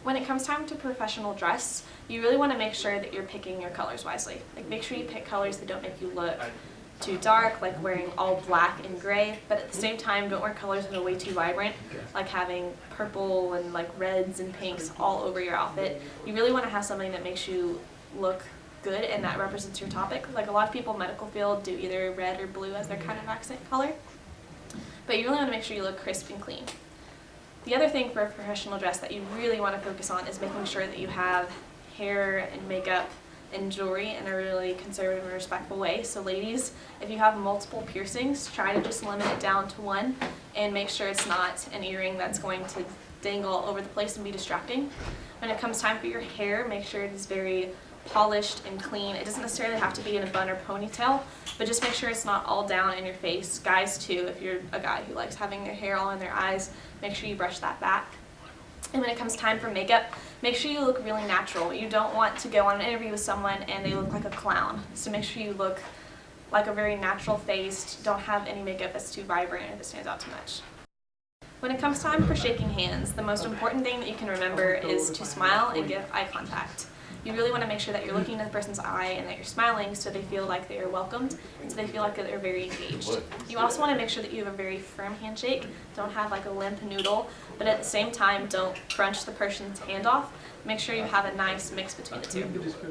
When it comes time to professional dress, you really want to make sure that you're picking your colors wisely. Like, make sure you pick colors that don't make you look too dark, like wearing all black and gray, but at the same time don't wear colors that are way too vibrant, like having purple and like reds and pinks all over your outfit. You really want to have something that makes you look good and that represents your topic. Like, a lot of people in medical field do either red or blue as their kind of accent color, but you really want to make sure you look crisp and clean. The other thing for a professional dress that you really want to focus on is making sure that you have hair and makeup and jewelry in a really conservative and respectful way. So ladies, if you have multiple piercings, try to just limit it down to one and make sure it's not an earring that's going to dangle all over the place and be distracting. When it comes time for your hair, make sure it is very polished and clean. It doesn't necessarily have to be in a bun or ponytail, but just make sure it's not all down in your face. Guys too, if you're a guy who likes having their hair all in their eyes, make sure you brush that back. And when it comes time for makeup, make sure you look really natural. You don't want to go on an interview with someone and they look like a clown. So make sure you look like a very natural faced, don't have any makeup that's too vibrant or that stands out too much. When it comes time for shaking hands, the most important thing that you can remember is to smile and give eye contact. You really want to make sure that you're looking at the person's eye and that you're smiling so they feel like they are welcomed and so they feel like they're very engaged. You also want to make sure that you have a very firm handshake. Don't have like a limp noodle, but at the same time don't crunch the person's hand off. Make sure you have a nice mix between the two.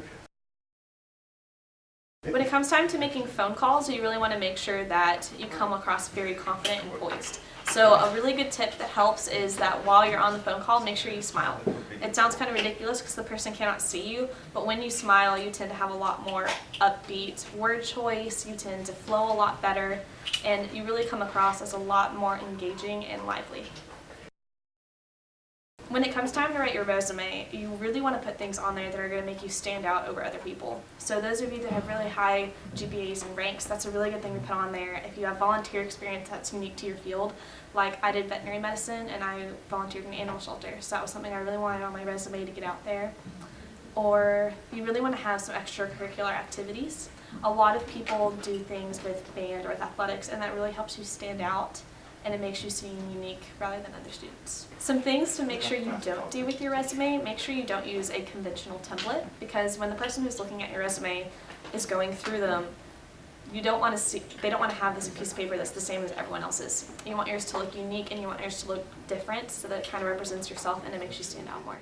When it comes time to making phone calls, you really want to make sure that you come across very confident and poised. So a really good tip that helps is that while you're on the phone call, make sure you smile. It sounds kind of ridiculous because the person cannot see you, but when you smile, you tend to have a lot more upbeat word choice, you tend to flow a lot better, and you really come across as a lot more engaging and lively. When it comes time to write your resume, you really want to put things on there that are going to make you stand out over other people. So those of you that have really high GPAs and ranks, that's a really good thing to put on there. If you have volunteer experience that's unique to your field, like I did veterinary medicine and I volunteered in an animal shelter, so that was something I really wanted on my resume to get out there. Or you really want to have some extracurricular activities. A lot of people do things with band or with athletics, and that really helps you stand out and it makes you seem unique rather than other students. Some things to make sure you don't do with your resume: make sure you don't use a conventional template, because when the person who's looking at your resume is going through them, they don't want to have this piece of paper that's the same as everyone else's. You want yours to look unique and you want yours to look different so that it kind of represents yourself and it makes you stand out more.